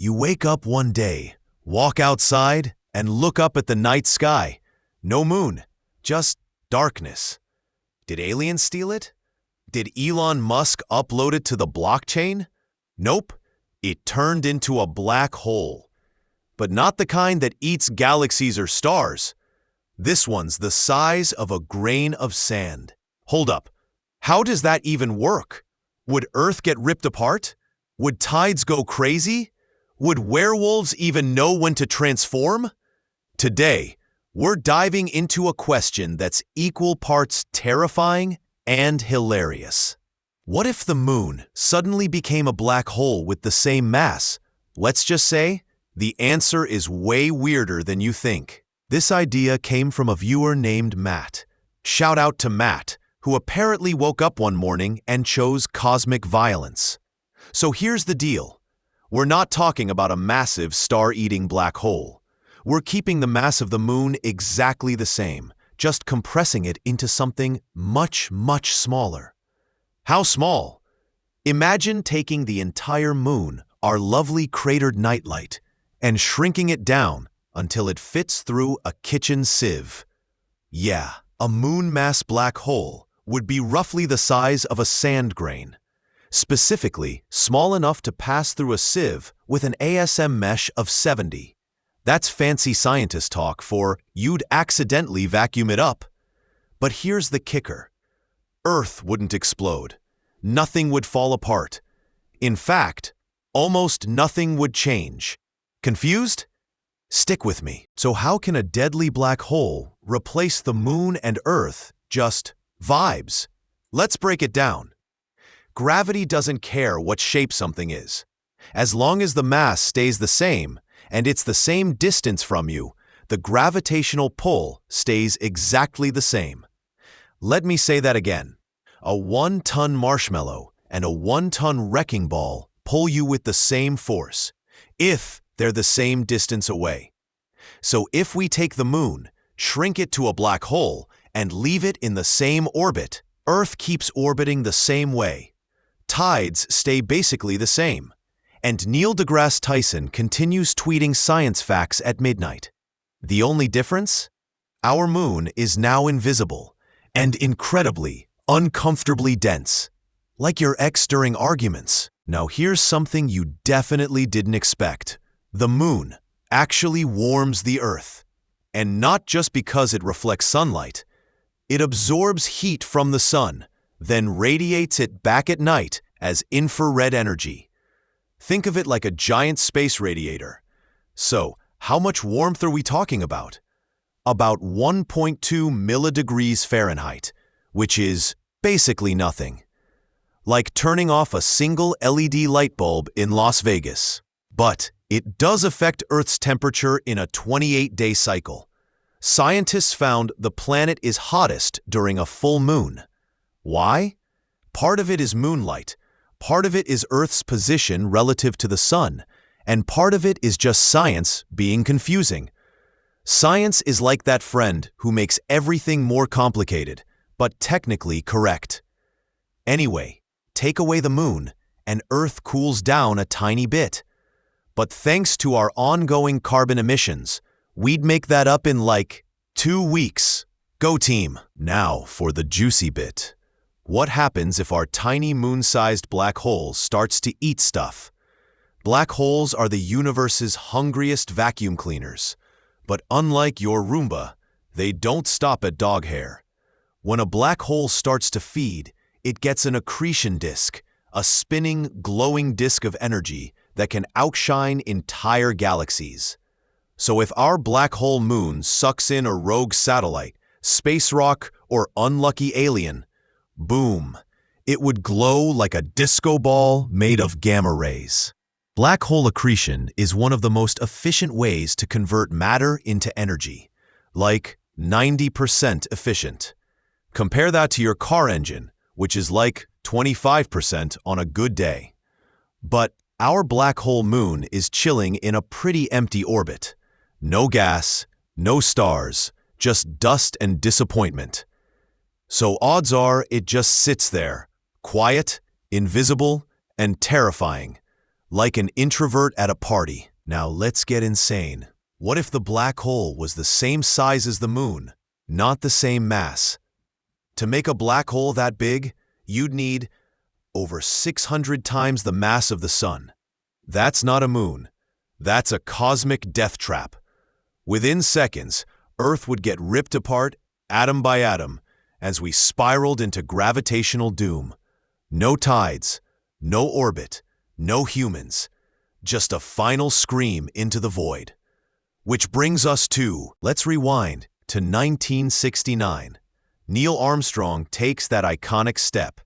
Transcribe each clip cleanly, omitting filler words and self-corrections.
You wake up one day, walk outside, and look up at the night sky. No moon, just darkness. Did aliens steal it? Did Elon Musk upload it to the blockchain? Nope, it turned into a black hole. But not the kind that eats galaxies or stars. This one's the size of a grain of sand. Hold up, how does that even work? Would Earth get ripped apart? Would tides go crazy? Would werewolves even know when to transform? Today, we're diving into a question that's equal parts terrifying and hilarious. What if the moon suddenly became a black hole with the same mass? Let's just say, the answer is way weirder than you think. This idea came from a viewer named Matt. Shout out to Matt, who apparently woke up one morning and chose cosmic violence. So here's the deal. We're not talking about a massive star-eating black hole. We're keeping the mass of the moon exactly the same, just compressing it into something much, much smaller. How small? Imagine taking the entire moon, our lovely cratered nightlight, and shrinking it down until it fits through a kitchen sieve. Yeah, a moon mass black hole would be roughly the size of a sand grain, specifically small enough to pass through a sieve with an ASM mesh of 70. That's fancy scientist talk for you'd accidentally vacuum it up. But here's the kicker. Earth wouldn't explode. Nothing would fall apart. In fact, almost nothing would change. Confused? Stick with me. So how can a deadly black hole replace the moon and Earth? Just vibes. Let's break it down. Gravity doesn't care what shape something is. As long as the mass stays the same, and it's the same distance from you, the gravitational pull stays exactly the same. Let me say that again. A 1-ton marshmallow and a 1-ton wrecking ball pull you with the same force, if they're the same distance away. So if we take the moon, shrink it to a black hole, and leave it in the same orbit, Earth keeps orbiting the same way. Tides stay basically the same. And Neil deGrasse Tyson continues tweeting science facts at midnight. The only difference? Our moon is now invisible and incredibly, uncomfortably dense. Like your ex during arguments. Now here's something you definitely didn't expect. The moon actually warms the Earth. And not just because it reflects sunlight. It absorbs heat from the sun, then radiates it back at night as infrared energy. Think of it like a giant space radiator. So, how much warmth are we talking about? About 1.2 milladegrees Fahrenheit, which is basically nothing. Like turning off a single LED light bulb in Las Vegas. But it does affect Earth's temperature in a 28-day cycle. Scientists found the planet is hottest during a full moon. Why? Part of it is moonlight. Part of it is Earth's position relative to the sun, and part of it is just science being confusing. Science is like that friend who makes everything more complicated, but technically correct. Anyway, take away the moon, and Earth cools down a tiny bit. But thanks to our ongoing carbon emissions, we'd make that up in like 2 weeks. Go team! Now for the juicy bit. What happens if our tiny moon-sized black hole starts to eat stuff? Black holes are the universe's hungriest vacuum cleaners. But unlike your Roomba, they don't stop at dog hair. When a black hole starts to feed, it gets an accretion disk, a spinning, glowing disk of energy that can outshine entire galaxies. So if our black hole moon sucks in a rogue satellite, space rock, or unlucky alien, boom, it would glow like a disco ball made of gamma rays. Black hole accretion is one of the most efficient ways to convert matter into energy, like 90% efficient. Compare that to your car engine, which is like 25% on a good day. But our black hole moon is chilling in a pretty empty orbit. No gas, no stars, just dust and disappointment. So odds are it just sits there, quiet, invisible, and terrifying. Like an introvert at a party. Now let's get insane. What if the black hole was the same size as the moon, not the same mass? To make a black hole that big, you'd need over 600 times the mass of the sun. That's not a moon. That's a cosmic death trap. Within seconds, Earth would get ripped apart, atom by atom, as we spiraled into gravitational doom. No tides, no orbit, no humans, just a final scream into the void. Which brings us to, let's rewind to 1969. Neil Armstrong takes that iconic step.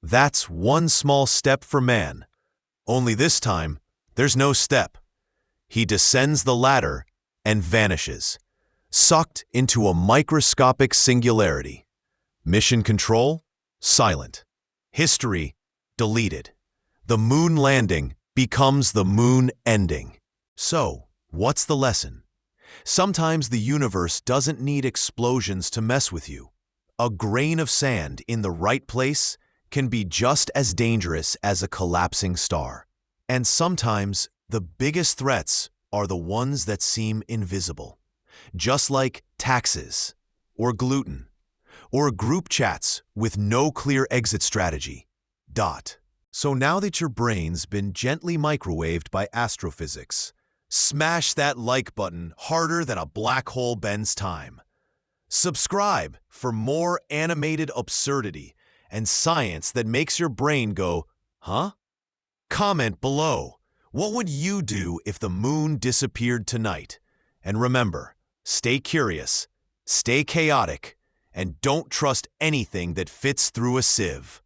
That's one small step for man. Only this time, there's no step. He descends the ladder and vanishes, sucked into a microscopic singularity. Mission control? Silent. History? Deleted. The moon landing becomes the moon ending. So, what's the lesson? Sometimes the universe doesn't need explosions to mess with you. A grain of sand in the right place can be just as dangerous as a collapsing star. And sometimes the biggest threats are the ones that seem invisible. Just like taxes, or gluten, or group chats with no clear exit strategy. So now that your brain's been gently microwaved by astrophysics, smash that like button harder than a black hole bends time. Subscribe for more animated absurdity and science that makes your brain go, huh? Comment below. What would you do if the moon disappeared tonight? And remember, stay curious, stay chaotic, and don't trust anything that fits through a sieve.